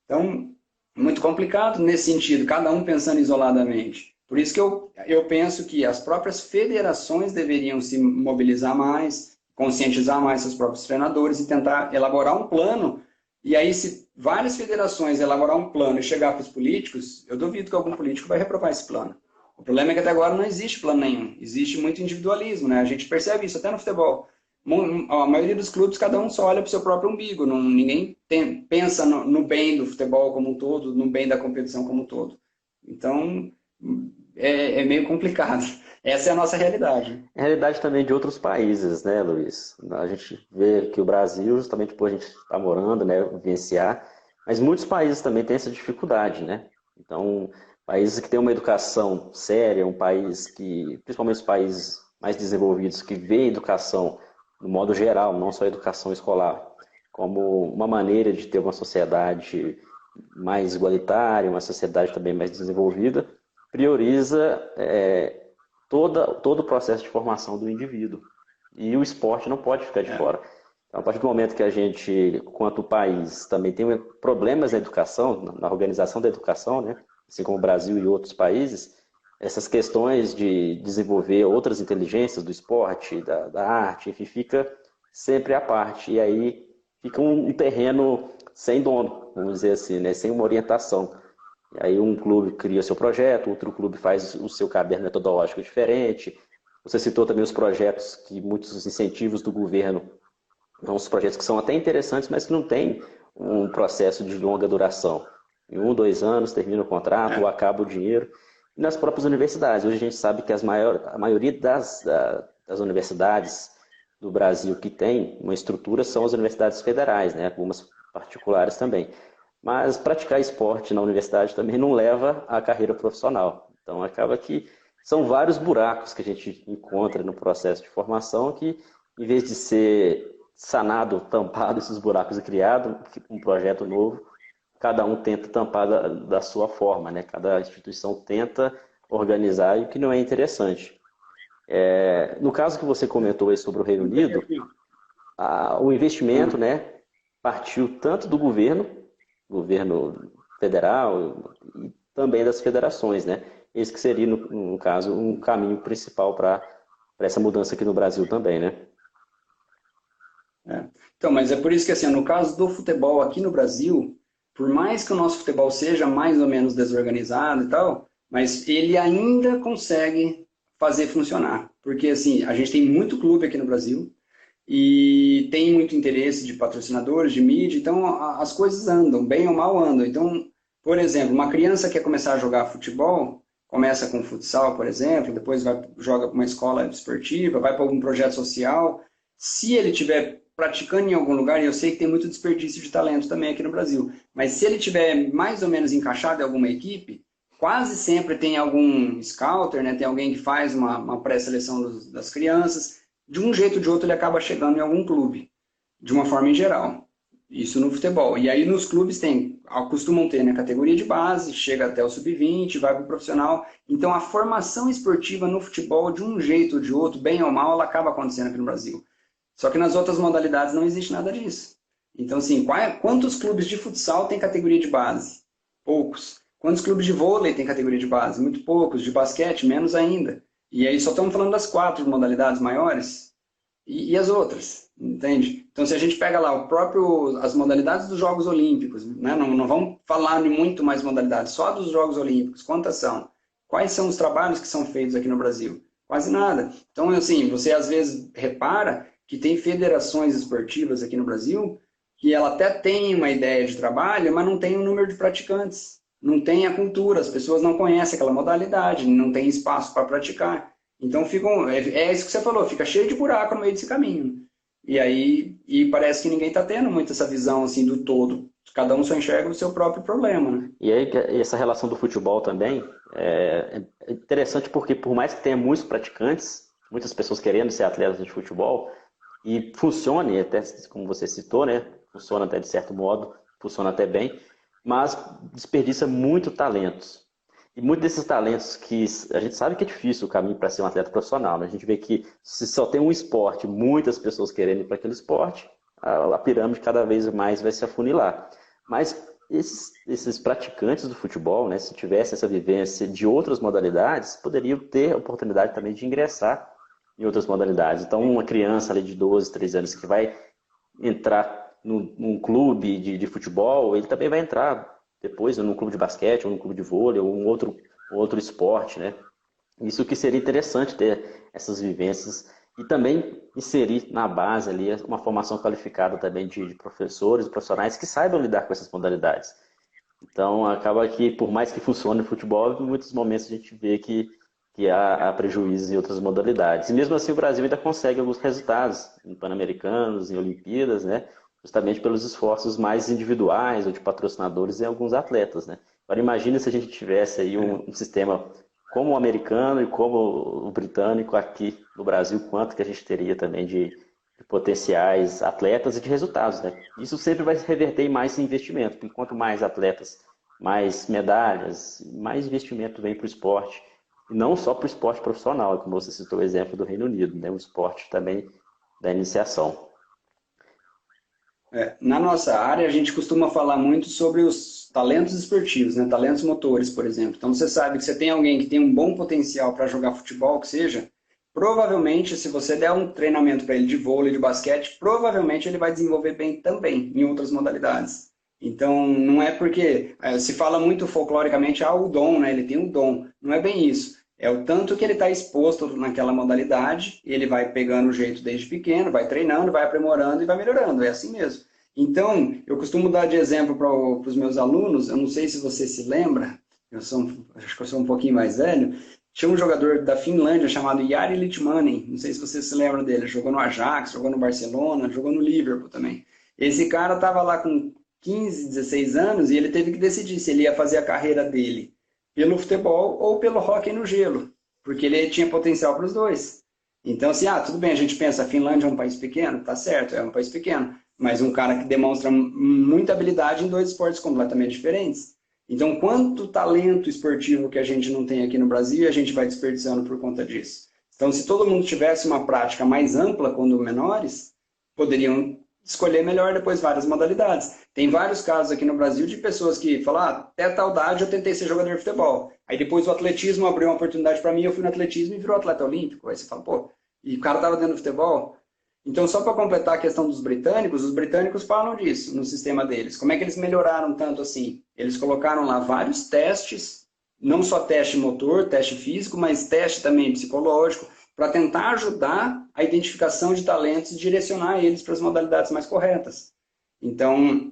Então, muito complicado nesse sentido, cada um pensando isoladamente. Por isso que eu penso que as próprias federações deveriam se mobilizar mais, conscientizar mais seus próprios treinadores e tentar elaborar um plano. E aí, se várias federações elaborar um plano e chegar para os políticos, eu duvido que algum político vai reprovar esse plano. O problema é que até agora não existe plano nenhum. Existe muito individualismo, né? A gente percebe isso até no futebol. A maioria dos clubes, cada um só olha para o seu próprio umbigo. Ninguém pensa no bem do futebol como um todo, no bem da competição como um todo. Então, é meio complicado. Essa é a nossa realidade. É a realidade também de outros países, né, Luiz? A gente vê que o Brasil, justamente por a gente estar morando, né, vivenciar, mas muitos países também têm essa dificuldade, né? Então, países que têm uma educação séria, um país que, principalmente os países mais desenvolvidos, que veem a educação no modo geral, não só a educação escolar, como uma maneira de ter uma sociedade mais igualitária, uma sociedade também mais desenvolvida, prioriza todo o processo de formação do indivíduo. E o esporte não pode ficar de fora. Então, a partir do momento que a gente, quanto país, também tem problemas na educação, na organização da educação, né? Assim como o Brasil e outros países, essas questões de desenvolver outras inteligências do esporte, da arte, enfim, fica sempre à parte. E aí fica um terreno sem dono, vamos dizer assim, né? Sem uma orientação. E aí um clube cria seu projeto, outro clube faz o seu caderno metodológico diferente. Você citou também os projetos, que muitos incentivos do governo, são os projetos que são até interessantes, mas que não têm um processo de longa duração. Em 1, 2 anos termina o contrato ou acaba o dinheiro. E nas próprias universidades, hoje a gente sabe que a maioria das universidades do Brasil que tem uma estrutura são as universidades federais, né? Algumas particulares também. Mas praticar esporte na universidade também não leva à carreira profissional. Então acaba que são vários buracos que a gente encontra no processo de formação que, em vez de ser sanado, tampado esses buracos e criado um projeto novo, cada um tenta tampar da sua forma, né? Cada instituição tenta organizar, e o que não é interessante. No caso que você comentou aí sobre o Reino Unido, o investimento, né, partiu tanto do governo federal e também das federações, né? Esse que seria, no caso, um caminho principal para essa mudança aqui no Brasil também, né? Então, mas é por isso que, assim, no caso do futebol aqui no Brasil, por mais que o nosso futebol seja mais ou menos desorganizado e tal, mas ele ainda consegue fazer funcionar. Porque, assim, a gente tem muito clube aqui no Brasil e tem muito interesse de patrocinadores, de mídia, então as coisas andam, bem ou mal andam. Então, por exemplo, uma criança quer começar a jogar futebol, começa com futsal, por exemplo, depois joga para uma escola esportiva, vai para algum projeto social. Se ele tiver praticando em algum lugar, e eu sei que tem muito desperdício de talento também aqui no Brasil, mas se ele tiver mais ou menos encaixado em alguma equipe, quase sempre tem algum scouter, né? Tem alguém que faz uma pré-seleção das crianças, de um jeito ou de outro ele acaba chegando em algum clube, de uma forma em geral. Isso no futebol. E aí nos clubes costumam ter, né, categoria de base, chega até o sub-20, vai para o profissional. Então a formação esportiva no futebol, de um jeito ou de outro, bem ou mal, ela acaba acontecendo aqui no Brasil. Só que nas outras modalidades não existe nada disso. Então, assim, quantos clubes de futsal têm categoria de base? Poucos. Quantos clubes de vôlei têm categoria de base? Muito poucos. De basquete, menos ainda. E aí só estamos falando das 4 modalidades maiores e as outras, entende? Então, se a gente pega lá as modalidades dos Jogos Olímpicos, né? Não vamos falar de muito mais modalidades, só dos Jogos Olímpicos, quantas são? Quais são os trabalhos que são feitos aqui no Brasil? Quase nada. Então, assim, você às vezes repara que tem federações esportivas aqui no Brasil que ela até tem uma ideia de trabalho, mas não tem o número de praticantes, não tem a cultura, as pessoas não conhecem aquela modalidade, não tem espaço para praticar. Então é isso que você falou, fica cheio de buraco no meio desse caminho. E aí parece que ninguém está tendo muito essa visão assim do todo. Cada um só enxerga o seu próprio problema, né? E aí, essa relação do futebol também é interessante porque, por mais que tenha muitos praticantes, muitas pessoas querendo ser atletas de futebol, e funcione, até como você citou, né? Funciona até de certo modo, funciona até bem, mas desperdiça muito talentos. E muitos desses talentos que a gente sabe que é difícil o caminho para ser um atleta profissional, né? A gente vê que se só tem um esporte, muitas pessoas querendo ir para aquele esporte, a pirâmide cada vez mais vai se afunilar. Mas esses praticantes do futebol, né, se tivessem essa vivência de outras modalidades, poderiam ter a oportunidade também de ingressar em outras modalidades. Então, uma criança ali de 12, 13 anos que vai entrar num clube de futebol, ele também vai entrar depois num clube de basquete, ou num clube de vôlei, ou um outro esporte, né? Isso que seria interessante ter essas vivências e também inserir na base ali uma formação qualificada também de professores, profissionais que saibam lidar com essas modalidades. Então, acaba que, por mais que funcione o futebol, em muitos momentos a gente vê que há prejuízos em outras modalidades. E mesmo assim, o Brasil ainda consegue alguns resultados em Pan-Americanos, em Olimpíadas, né? Justamente pelos esforços mais individuais ou de patrocinadores em alguns atletas, né? Agora, imagine se a gente tivesse aí um sistema como o americano e como o britânico aqui no Brasil, quanto que a gente teria também de potenciais atletas e de resultados, né? Isso sempre vai se reverter em mais investimento, porque quanto mais atletas, mais medalhas, mais investimento vem para o esporte. E não só para o esporte profissional, como você citou o exemplo do Reino Unido, né? O esporte também da iniciação. Na nossa área, a gente costuma falar muito sobre os talentos esportivos, né? Talentos motores, por exemplo. Então, você sabe que você tem alguém que tem um bom potencial para jogar futebol, que seja, provavelmente, se você der um treinamento para ele de vôlei, de basquete, provavelmente ele vai desenvolver bem também em outras modalidades. Então, não é porque se fala muito folcloricamente, o dom, né? Ele tem um dom. Não é bem isso. É o tanto que ele está exposto naquela modalidade, ele vai pegando o jeito desde pequeno, vai treinando, vai aprimorando e vai melhorando. É assim mesmo. Então, eu costumo dar de exemplo para os meus alunos, eu não sei se você se lembra, acho que eu sou um pouquinho mais velho, tinha um jogador da Finlândia chamado Jari Litmanen, não sei se você se lembra dele, jogou no Ajax, jogou no Barcelona, jogou no Liverpool também. Esse cara estava lá com 15, 16 anos e ele teve que decidir se ele ia fazer a carreira dele pelo futebol ou pelo hóquei no gelo, porque ele tinha potencial para os dois. Então, assim, tudo bem, a gente pensa, a Finlândia é um país pequeno, tá certo, é um país pequeno, mas um cara que demonstra muita habilidade em 2 esportes completamente diferentes. Então, quanto talento esportivo que a gente não tem aqui no Brasil e a gente vai desperdiçando por conta disso. Então, se todo mundo tivesse uma prática mais ampla quando menores, poderiam escolher melhor depois várias modalidades. Tem vários casos aqui no Brasil de pessoas que falam, até tal idade eu tentei ser jogador de futebol. Aí depois o atletismo abriu uma oportunidade para mim, eu fui no atletismo e virou atleta olímpico. Aí você fala, pô, e o cara estava dentro do futebol? Então, só para completar a questão dos britânicos, os britânicos falam disso no sistema deles. Como é que eles melhoraram tanto assim? Eles colocaram lá vários testes, não só teste motor, teste físico, mas teste também psicológico, para tentar ajudar a identificação de talentos e direcionar eles para as modalidades mais corretas. Então,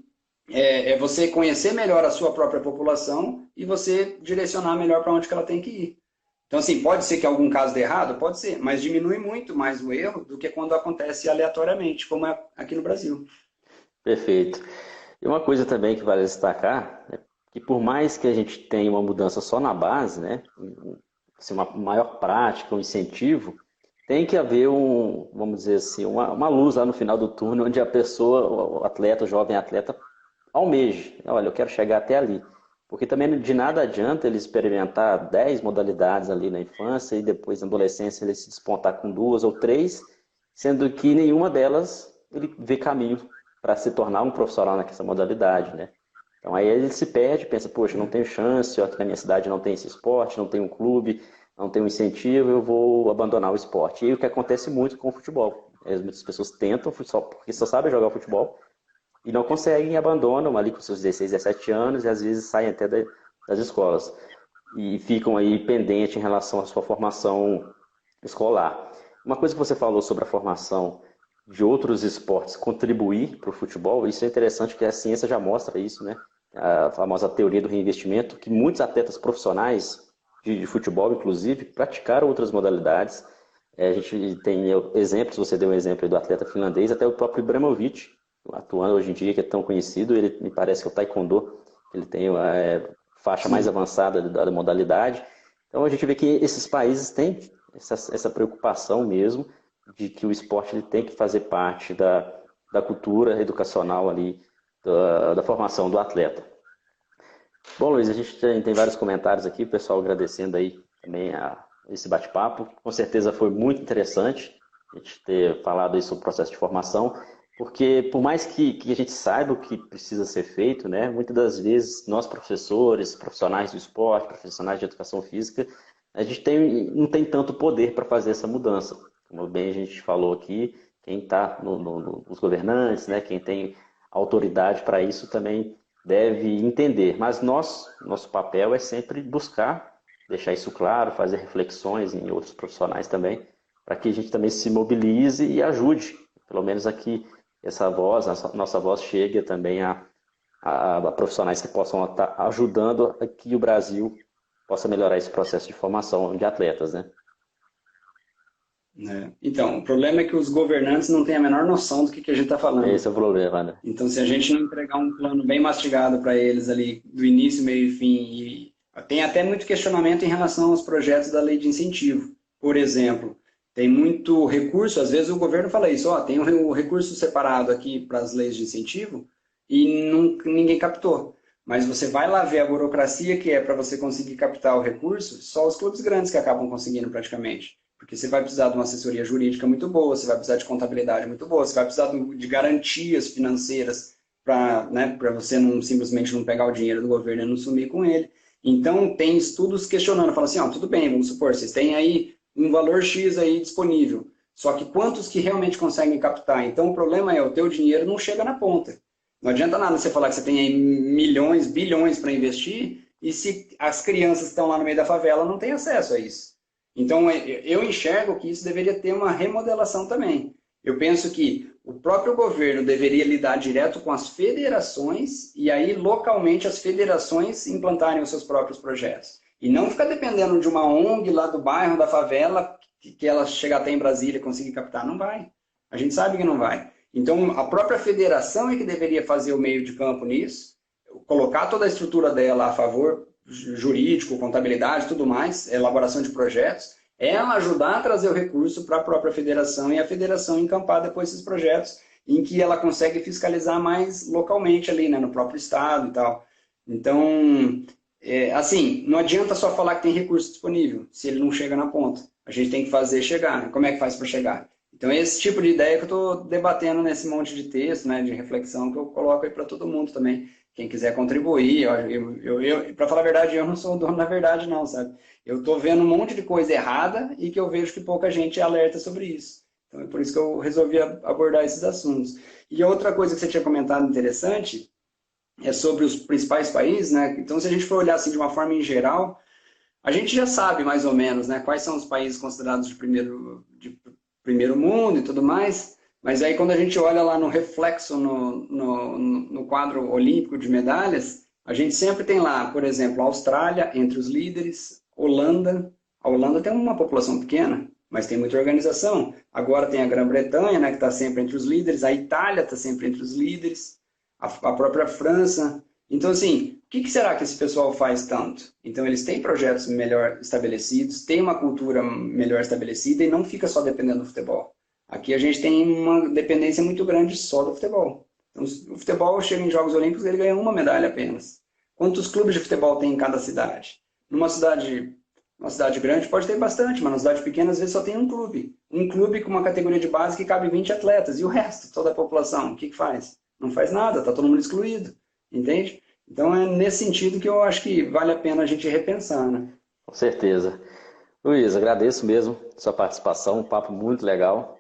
é você conhecer melhor a sua própria população e você direcionar melhor para onde que ela tem que ir. Então, assim, pode ser que algum caso dê errado? Pode ser, mas diminui muito mais o erro do que quando acontece aleatoriamente, como é aqui no Brasil. Perfeito. E uma coisa também que vale destacar é que por mais que a gente tenha uma mudança só na base, né, assim, uma maior prática, um incentivo, tem que haver vamos dizer assim, uma luz lá no final do túnel, onde a pessoa, o atleta, o jovem atleta, almeje. Olha, eu quero chegar até ali. Porque também de nada adianta ele experimentar 10 modalidades ali na infância e depois na adolescência ele se despontar com 2 ou 3, sendo que nenhuma delas ele vê caminho para se tornar um profissional naquela modalidade, né? Então aí ele se perde, pensa, poxa, não tenho chance, aqui na minha cidade não tem esse esporte, não tem um clube, não tem um incentivo, eu vou abandonar o esporte. E o que acontece muito com o futebol. Muitas pessoas tentam, só porque só sabem jogar futebol, e não conseguem, abandonam ali com seus 16, 17 anos e às vezes saem até das escolas e ficam aí pendentes em relação à sua formação escolar. Uma coisa que você falou sobre a formação de outros esportes contribuir para o futebol, isso é interessante porque a ciência já mostra isso, né? A famosa teoria do reinvestimento, que muitos atletas profissionais de futebol, inclusive, praticaram outras modalidades. A gente tem exemplos, você deu um exemplo do atleta finlandês, até o próprio Ibrahimovic, atuando hoje em dia, que é tão conhecido, ele me parece que é o taekwondo, ele tem a faixa mais avançada da modalidade. Então a gente vê que esses países têm essa preocupação mesmo de que o esporte ele tem que fazer parte da cultura educacional ali, da formação do atleta. Bom, Luiz, a gente tem vários comentários aqui, o pessoal agradecendo aí também esse bate-papo. Com certeza foi muito interessante a gente ter falado aí sobre o processo de formação, porque por mais que a gente saiba o que precisa ser feito, né, muitas das vezes nós professores, profissionais do esporte, profissionais de educação física, a gente não tem tanto poder para fazer essa mudança. Como bem a gente falou aqui, quem está nos governantes, né, quem tem autoridade para isso também deve entender. Mas nosso papel é sempre buscar, deixar isso claro, fazer reflexões em outros profissionais também, para que a gente também se mobilize e ajude, pelo menos aqui, essa voz, nossa voz chegue também a profissionais que possam estar ajudando a que o Brasil possa melhorar esse processo de formação de atletas, né? Então, o problema é que os governantes não têm a menor noção do que a gente está falando. Esse é o problema, né? Então, se a gente não entregar um plano bem mastigado para eles ali, do início, meio e fim, e tem até muito questionamento em relação aos projetos da lei de incentivo. Por exemplo, tem muito recurso, às vezes o governo fala isso, tem um recurso separado aqui para as leis de incentivo e ninguém captou. Mas você vai lá ver a burocracia que é para você conseguir captar o recurso, só os clubes grandes que acabam conseguindo praticamente. Porque você vai precisar de uma assessoria jurídica muito boa, você vai precisar de contabilidade muito boa, você vai precisar de garantias financeiras para você simplesmente não pegar o dinheiro do governo e não sumir com ele. Então, tem estudos questionando, fala assim, tudo bem, vamos supor, vocês têm aí um valor X aí disponível, só que quantos que realmente conseguem captar? Então, o problema é, o teu dinheiro não chega na ponta. Não adianta nada você falar que você tem aí milhões, bilhões para investir, e se as crianças que estão lá no meio da favela não têm acesso a isso. Então, eu enxergo que isso deveria ter uma remodelação também. Eu penso que o próprio governo deveria lidar direto com as federações e aí, localmente, as federações implantarem os seus próprios projetos. E não ficar dependendo de uma ONG lá do bairro, da favela, que ela chegar até em Brasília e conseguir captar. Não vai. A gente sabe que não vai. Então, a própria federação é que deveria fazer o meio de campo nisso, colocar toda a estrutura dela a favor, jurídico, contabilidade, tudo mais, elaboração de projetos, ela ajudar a trazer o recurso para a própria federação e a federação encampar depois esses projetos em que ela consegue fiscalizar mais localmente ali, né, no próprio estado e tal. Então, assim, não adianta só falar que tem recurso disponível se ele não chega na ponta. A gente tem que fazer chegar. Como é que faz para chegar? Então, esse tipo de ideia que eu estou debatendo nesse monte de texto, né, de reflexão que eu coloco aí para todo mundo também. Quem quiser contribuir, para falar a verdade, eu não sou o dono da verdade não, sabe? Eu estou vendo um monte de coisa errada e que eu vejo que pouca gente alerta sobre isso. Então é por isso que eu resolvi abordar esses assuntos. E outra coisa que você tinha comentado interessante é sobre os principais países, né? Então se a gente for olhar assim de uma forma em geral, a gente já sabe mais ou menos, né, quais são os países considerados de primeiro mundo e tudo mais. Mas aí quando a gente olha lá no reflexo no quadro olímpico de medalhas, a gente sempre tem lá, por exemplo, a Austrália entre os líderes, Holanda. A Holanda tem uma população pequena, mas tem muita organização. Agora tem a Grã-Bretanha, né, que está sempre entre os líderes. A Itália está sempre entre os líderes. A própria França. Então, assim, o que será que esse pessoal faz tanto? Então, eles têm projetos melhor estabelecidos, têm uma cultura melhor estabelecida e não fica só dependendo do futebol. Aqui a gente tem uma dependência muito grande só do futebol. Então, o futebol chega em Jogos Olímpicos e ele ganha uma medalha apenas. Quantos clubes de futebol tem em cada cidade? Numa cidade grande pode ter bastante, mas numa cidade pequena às vezes só tem um clube. Um clube com uma categoria de base que cabe 20 atletas. E o resto, toda a população, o que faz? Não faz nada, está todo mundo excluído. Entende? Então é nesse sentido que eu acho que vale a pena a gente repensar, né? Com certeza. Luiz, agradeço mesmo a sua participação, um papo muito legal.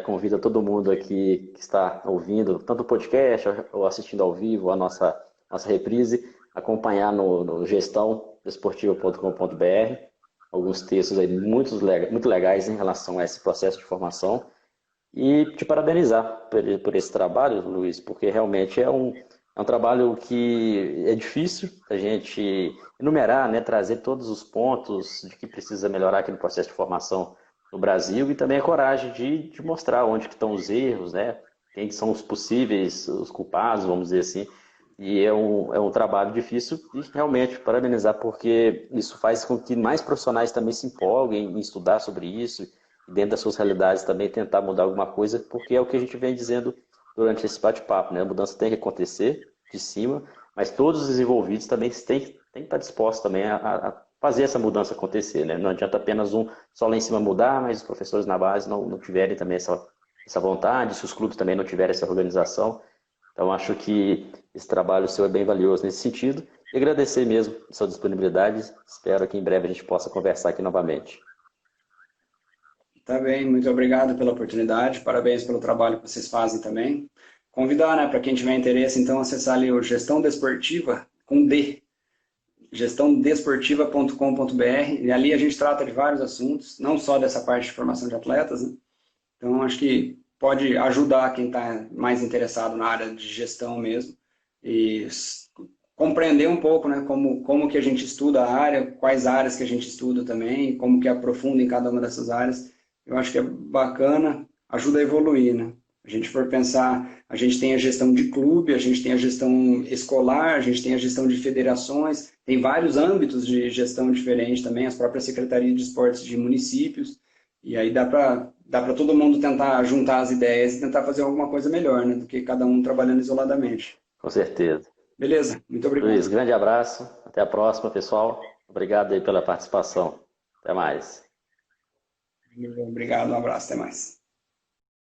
Convido a todo mundo aqui que está ouvindo, tanto o podcast ou assistindo ao vivo a nossa reprise, acompanhar no gestãodesportiva.com.br alguns textos aí muito legais em relação a esse processo de formação. E te parabenizar por esse trabalho, Luiz, porque realmente é um trabalho que é difícil a gente enumerar, né, trazer todos os pontos de que precisa melhorar aqui no processo de formação no Brasil e também a coragem de mostrar onde que estão os erros, né, quem são os possíveis, os culpados, vamos dizer assim. E é um trabalho difícil e realmente parabenizar porque isso faz com que mais profissionais também se empolguem em estudar sobre isso e dentro das suas realidades também tentar mudar alguma coisa, porque é o que a gente vem dizendo durante esse bate-papo, né? A mudança tem que acontecer de cima, mas todos os envolvidos também têm que estar dispostos também a fazer essa mudança acontecer, né? Não adianta apenas um só lá em cima mudar, mas os professores na base não tiverem também essa vontade, se os clubes também não tiverem essa organização. Então, acho que esse trabalho seu é bem valioso nesse sentido. E agradecer mesmo a sua disponibilidade. Espero que em breve a gente possa conversar aqui novamente. Tá bem, muito obrigado pela oportunidade, parabéns pelo trabalho que vocês fazem também. Convidar, né, para quem tiver interesse, então, acessar ali o Gestão Desportiva, com D, gestãodesportiva.com.br, e ali a gente trata de vários assuntos, não só dessa parte de formação de atletas, né? Então, acho que pode ajudar quem está mais interessado na área de gestão mesmo, e compreender um pouco, né, como que a gente estuda a área, quais áreas que a gente estuda também, como que aprofunda em cada uma dessas áreas. Eu acho que é bacana, ajuda a evoluir, né? A gente for pensar, a gente tem a gestão de clube, a gente tem a gestão escolar, a gente tem a gestão de federações, tem vários âmbitos de gestão diferentes também, as próprias secretarias de esportes de municípios, e aí dá para todo mundo tentar juntar as ideias e tentar fazer alguma coisa melhor, né, do que cada um trabalhando isoladamente. Com certeza. Beleza, muito obrigado. Luiz, grande abraço. Até a próxima, pessoal. Obrigado aí pela participação. Até mais. Obrigado, um abraço, até mais.